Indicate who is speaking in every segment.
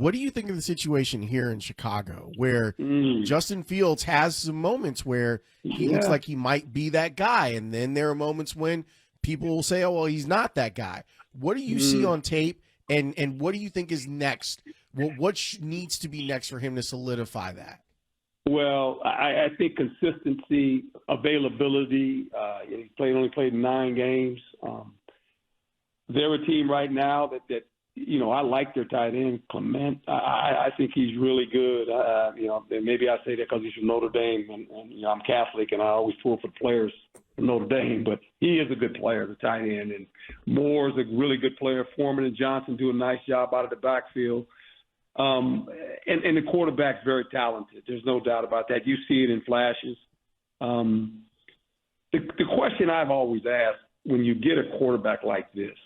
Speaker 1: What do you think of the situation here in Chicago where Justin Fields has some moments where he looks like he might be that guy, and then there are moments when people will say, oh, well, he's not that guy. What do you see on tape, and what do you think is next? What needs to be next for him to solidify that?
Speaker 2: Well, I think consistency, availability. He's only played 9 games. They're a team right now that I like their tight end, Clement. I think he's really good. Maybe I say that because he's from Notre Dame, and I'm Catholic, and I always pull for the players from Notre Dame. But he is a good player, the tight end. And Moore's a really good player. Foreman and Johnson do a nice job out of the backfield. And the quarterback's very talented. There's no doubt about that. You see it in flashes. The question I've always asked when you get a quarterback like this,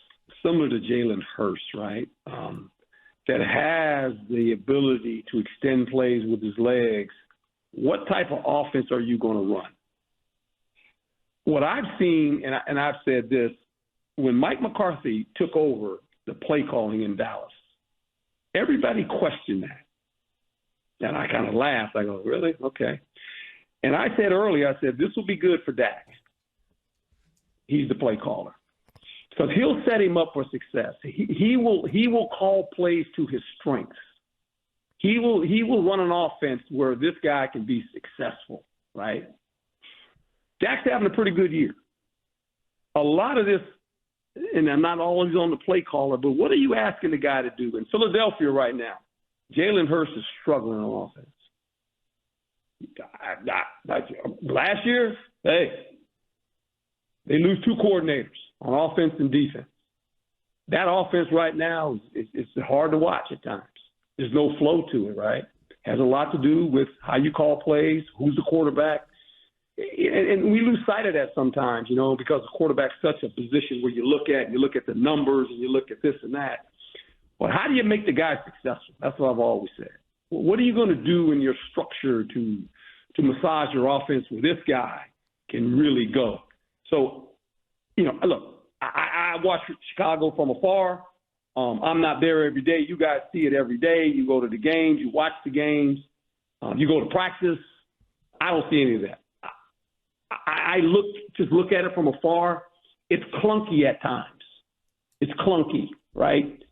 Speaker 2: similar to Jalen Hurts, right, that has the ability to extend plays with his legs, what type of offense are you going to run? What I've seen, and I've said this, when Mike McCarthy took over the play calling in Dallas, everybody questioned that. And I kind of laughed. I go, really? Okay. And I said earlier, this will be good for Dak. He's the play caller. Because he'll set him up for success. He will call plays to his strengths. He will run an offense where this guy can be successful, right? Dak's having a pretty good year. A lot of this, and I'm not always on the play caller, but what are you asking the guy to do? In Philadelphia right now, Jalen Hurts is struggling on offense. Last year, they lose 2 coordinators on offense and defense. That offense right now is hard to watch at times. There's no flow to it, right? Has a lot to do with how you call plays, who's the quarterback. And we lose sight of that sometimes, because the quarterback's such a position where you look at the numbers and you look at this and that. But how do you make the guy successful? That's what I've always said. What are you going to do in your structure to massage your offense where this guy can really go? So, look, I watch Chicago from afar. I'm not there every day. You guys see it every day. You go to the games. You watch the games. You go to practice. I don't see any of that. I look at it from afar. It's clunky at times. It's clunky, right?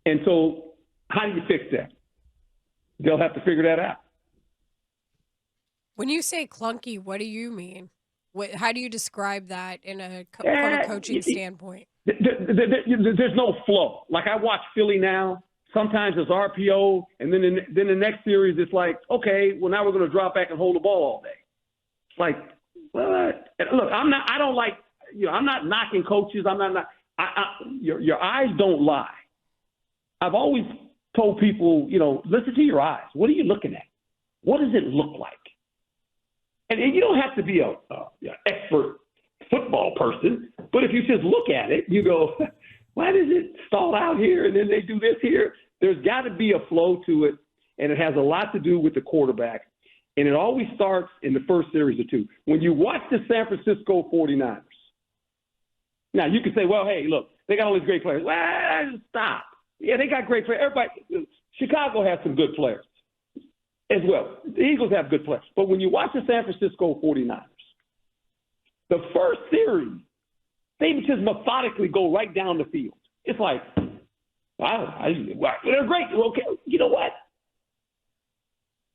Speaker 2: And so how do you fix that? They'll have to figure that out.
Speaker 3: When you say clunky, what do you mean? How do you describe that from a coaching standpoint?
Speaker 2: There's no flow. Like I watch Philly now. Sometimes it's RPO, and then the next series it's like, okay, well now we're going to drop back and hold the ball all day. It's like, well, look, I'm not knocking coaches. Your eyes don't lie. I've always told people, listen to your eyes. What are you looking at? What does it look like? And you don't have to be an expert football person, but if you just look at it, you go, why does it stall out here and then they do this here? There's got to be a flow to it, and it has a lot to do with the quarterback. And it always starts in the first series or 2. When you watch the San Francisco 49ers, now you can say, well, hey, look, they got all these great players. Well, stop. Yeah, they got great players. Everybody, Chicago has some good players as well. The Eagles have good players. But when you watch the San Francisco 49ers, the first series, they just methodically go right down the field. It's like, wow, they're great. Okay, you know what?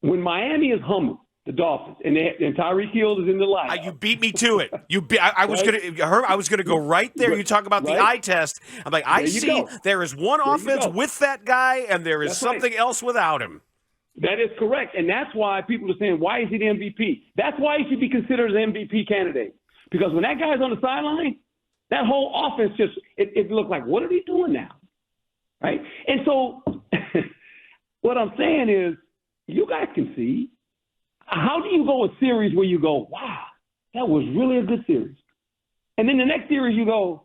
Speaker 2: When Miami is humming, the Dolphins, and Tyreek Hill is in the lineup.
Speaker 4: You beat me to it. I was gonna go right there. You talk about the eye test. I'm like, I see there is one offense with that guy, and there is something else without him.
Speaker 2: That is correct, and that's why people are saying, why is he the MVP? That's why he should be considered an MVP candidate. Because when that guy's on the sideline, that whole offense it looked like, what are they doing now? Right? And so what I'm saying is, you guys can see, how do you go a series where you go, wow, that was really a good series? And then the next series you go,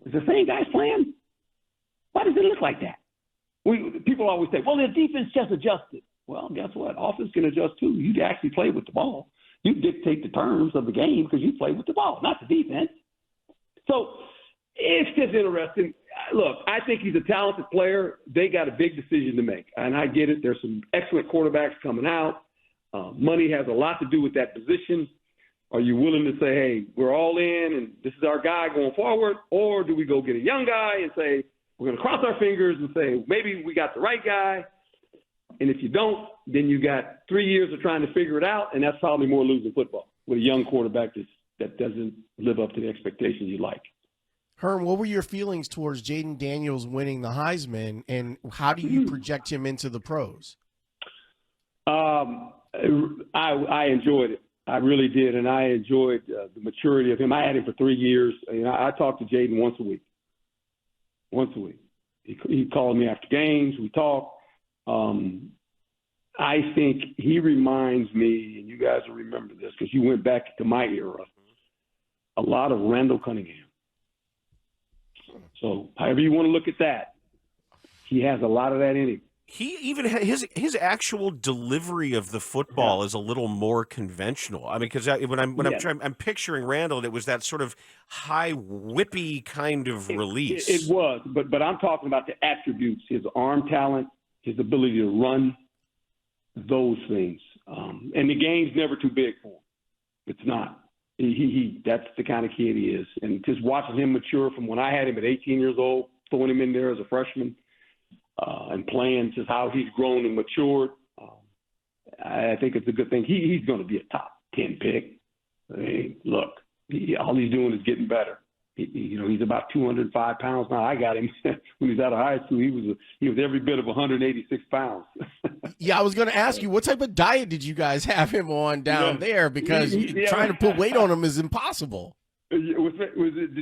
Speaker 2: is the same guys playing? Why does it look like that? People always say, well, their defense just adjusted. Well, guess what? Offense can adjust too. You actually play with the ball. You dictate the terms of the game because you play with the ball, not the defense. So It's just interesting. Look, I think he's a talented player. They got a big decision to make, and I get it. There's some excellent quarterbacks coming out. Money has a lot to do with that position. Are you willing to say, hey, we're all in and this is our guy going forward? Or do we go get a young guy and say, we're going to cross our fingers and say, maybe we got the right guy? And if you don't, then you got 3 years of trying to figure it out, and that's probably more losing football with a young quarterback that doesn't live up to the expectations you like.
Speaker 1: Herm, what were your feelings towards Jaden Daniels winning the Heisman, and how do you project him into the pros?
Speaker 2: I enjoyed it. I really did, and I enjoyed the maturity of him. I had him for 3 years. I talked to Jaden once a week. He called me after games. We talked. I think he reminds me, and you guys will remember this because you went back to my era, a lot of Randall Cunningham. So however you want to look at that, he has a lot of that in him.
Speaker 4: He even his actual delivery of the football is a little more conventional. I mean, because I'm picturing Randall, and it was that sort of high whippy kind of release.
Speaker 2: It was, but I'm talking about the attributes: his arm talent, his ability to run, those things. And the game's never too big for him. It's not. He that's the kind of kid he is. And just watching him mature from when I had him at 18 years old, throwing him in there as a freshman. And playing just how he's grown and matured, I think it's a good thing. He's going to be a top 10 pick. I mean, look, all he's doing is getting better. He's about 205 pounds now. I got him when he was out of high school. He was every bit of 186 pounds.
Speaker 1: Yeah, I was going to ask you, what type of diet did you guys have him on down there? Because trying to put weight on him is impossible.
Speaker 2: Was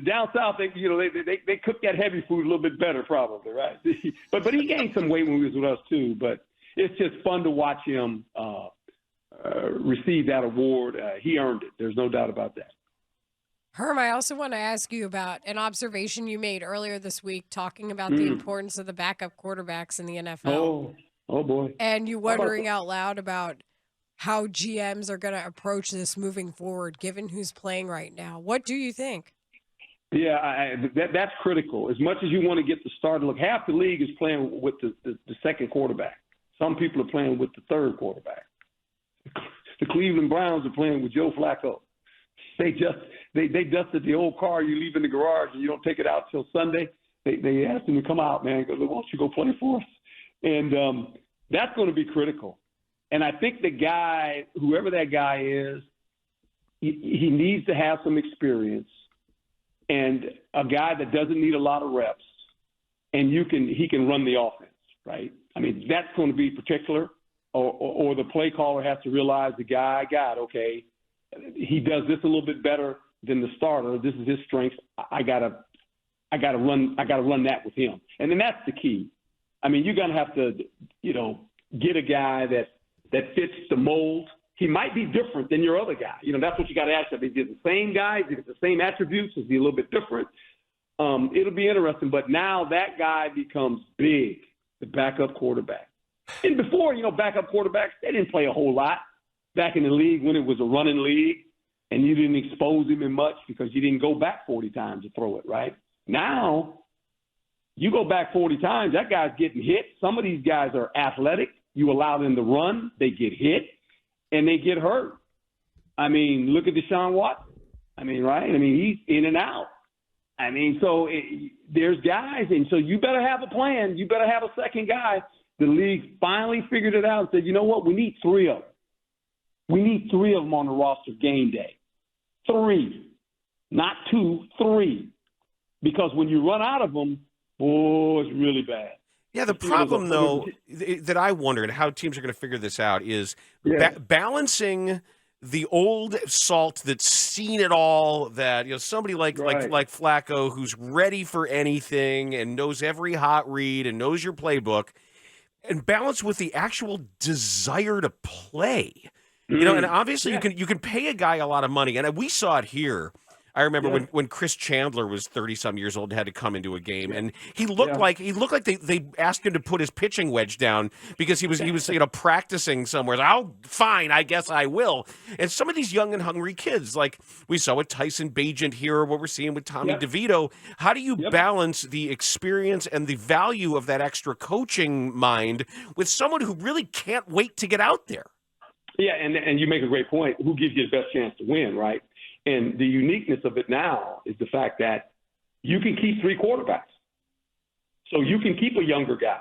Speaker 2: down south, they cook that heavy food a little bit better, probably, right? but he gained some weight when he was with us too. But it's just fun to watch him receive that award. He earned it. There's no doubt about that.
Speaker 3: Herm, I also want to ask you about an observation you made earlier this week, talking about the importance of the backup quarterbacks in the NFL.
Speaker 2: Oh boy!
Speaker 3: And you wondering out loud about how GMs are going to approach this moving forward, given who's playing right now. What do you think?
Speaker 2: Yeah, that's critical. As much as you want to get the starter, look, half the league is playing with the second quarterback. Some people are playing with the third quarterback. The Cleveland Browns are playing with Joe Flacco. They dusted the old car you leave in the garage and you don't take it out till Sunday. They asked him to come out, man, because why don't you go play for us? And that's going to be critical. And I think the guy, whoever that guy is, he needs to have some experience and a guy that doesn't need a lot of reps, and he can run the offense, right? I mean, that's going to be particular, or the play caller has to realize the guy I got, okay, he does this a little bit better than the starter. This is his strength. I gotta run that with him, and then that's the key. I mean, you're gonna have to, get a guy that fits the mold. He might be different than your other guy. That's what you got to ask. If he's the same guy, if it's the same attributes, is he a little bit different? It'll be interesting. But now that guy becomes big, the backup quarterback. And before, backup quarterbacks, they didn't play a whole lot back in the league when it was a running league, and you didn't expose him in much because you didn't go back 40 times to throw it, right? Now, you go back 40 times, that guy's getting hit. Some of these guys are athletic. You allow them to run, they get hit, and they get hurt. I mean, look at Deshaun Watson. I mean, right? I mean, he's in and out. I mean, so there's guys, and so you better have a plan. You better have a second guy. The league finally figured it out and said, you know what? We need 3 of them. We need 3 of them on the roster game day. 3, not 2, 3. Because when you run out of them, boy, it's really bad.
Speaker 4: Yeah, the problem, though, that I wondered how teams are going to figure this out is balancing the old salt that's seen it all, that somebody like Flacco who's ready for anything and knows every hot read and knows your playbook, and balance with the actual desire to play. And obviously you can pay a guy a lot of money, and we saw it here. I remember when Chris Chandler was 30-some years old and had to come into a game, and he looked like they asked him to put his pitching wedge down because he was practicing somewhere. Oh, fine, I guess I will. And some of these young and hungry kids, like we saw with Tyson Bagent here, or what we're seeing with Tommy DeVito, how do you balance the experience and the value of that extra coaching mind with someone who really can't wait to get out there?
Speaker 2: Yeah, and you make a great point. Who gives you the best chance to win, right? And the uniqueness of it now is the fact that you can keep 3 quarterbacks. So you can keep a younger guy.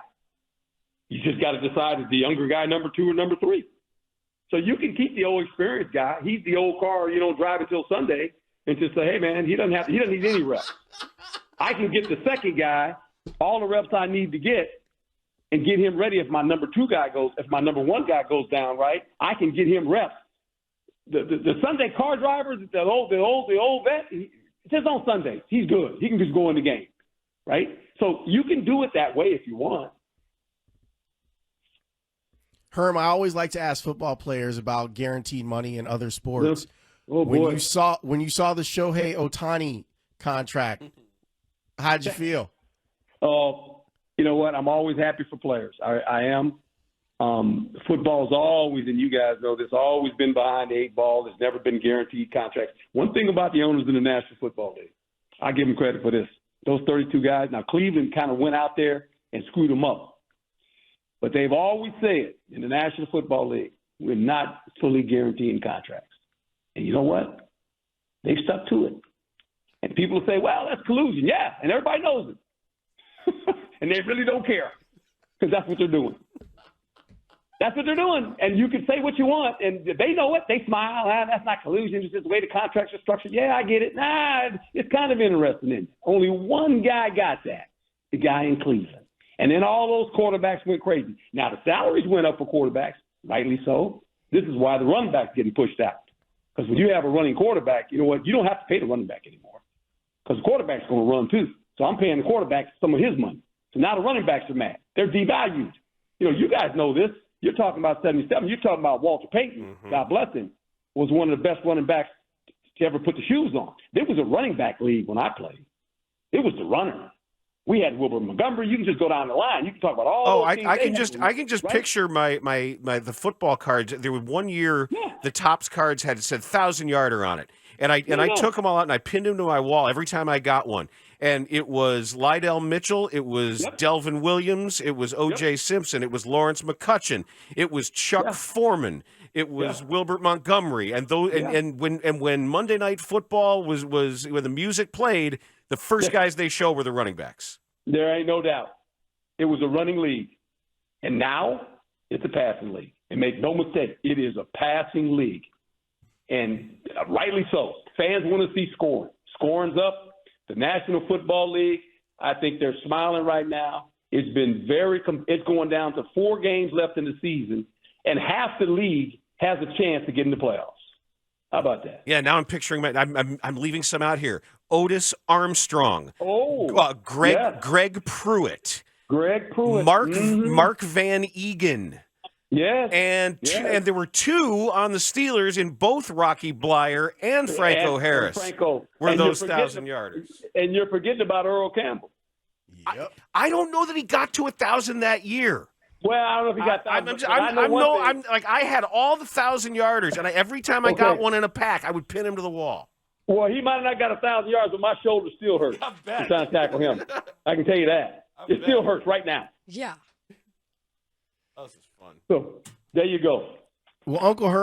Speaker 2: You just got to decide, is the younger guy number 2 or number 3? So you can keep the old experienced guy. He's the old car, drive until Sunday, and just say, hey, man, he doesn't need any reps. I can get the second guy all the reps I need to get and get him ready if my number 1 guy goes down, right? I can get him reps. The Sunday car driver, the old vet, just on Sundays, he's good. He can just go in the game, right? So you can do it that way if you want.
Speaker 1: Herm, I always like to ask football players about guaranteed money in other sports.
Speaker 2: Oh, boy.
Speaker 1: When you saw the Shohei Ohtani contract, how'd you feel?
Speaker 2: You know what? I'm always happy for players. I am. Football's always, and you guys know this, always been behind the 8 ball. There's never been guaranteed contracts. One thing about the owners in the National Football League, I give them credit for this. Those 32 guys, now Cleveland kind of went out there and screwed them up. But they've always said in the National Football League, we're not fully guaranteeing contracts. And you know what? They've stuck to it. And people will say, well, that's collusion. Yeah, and everybody knows it. And they really don't care because that's what they're doing. That's what they're doing. And you can say what you want, and they know it. They smile. That's not collusion. It's just the way the contracts are structured. Yeah, I get it. It's kind of interesting, isn't it? Only one guy got that, the guy in Cleveland. And then all those quarterbacks went crazy. Now, the salaries went up for quarterbacks, rightly so. This is why the running back's getting pushed out. Because when you have a running quarterback, you know what? You don't have to pay the running back anymore because the quarterback's going to run too. So I'm paying the quarterback some of his money. So now the running backs are mad. They're devalued. You guys know this. You're talking about 77. You're talking about Walter Payton. God bless him. Was one of the best running backs to ever put the shoes on. There was a running back league when I played. It was the runner. We had Wilbur Montgomery. You can just go down the line. You can talk about all.
Speaker 4: I can just picture the football cards. There was one year the Topps cards had said 1,000-yarder on it, and I took them all out and I pinned them to my wall every time I got one. And it was Lydell Mitchell, it was Delvin Williams, it was O.J. Simpson, it was Lawrence McCutcheon, it was Chuck Foreman, it was Wilbert Montgomery, and when Monday Night Football was when the music played, the first guys they show were the running backs.
Speaker 2: There ain't no doubt. It was a running league, and now it's a passing league. And make no mistake, it is a passing league, and rightly so. Fans want to see scoring. Scoring's up. The National Football League, I think they're smiling right now. It's been it's going down to 4 games left in the season, and half the league has a chance to get in the playoffs. How about that?
Speaker 4: Yeah, now I'm picturing I'm leaving some out here. Otis Armstrong. Greg Pruitt. Mark Van Egan.
Speaker 2: Yes.
Speaker 4: And there were 2 on the Steelers in both Rocky Blyer and Franco Harris. Were those 1,000-yarders.
Speaker 2: And you're forgetting about Earl Campbell.
Speaker 1: Yep.
Speaker 4: I don't know that he got to 1,000 that year.
Speaker 2: Well, I don't know if he got 1,000.
Speaker 4: I had all the 1,000-yarders, and every time I got one in a pack, I would pin him to the wall.
Speaker 2: Well, he might have not got 1,000 yards, but my shoulder still hurts.
Speaker 4: I bet.
Speaker 2: Trying to tackle him. I can tell you that. It still hurts right now.
Speaker 3: Yeah.
Speaker 4: Oh, this is fun.
Speaker 2: So there you go.
Speaker 1: Well, Uncle Herm,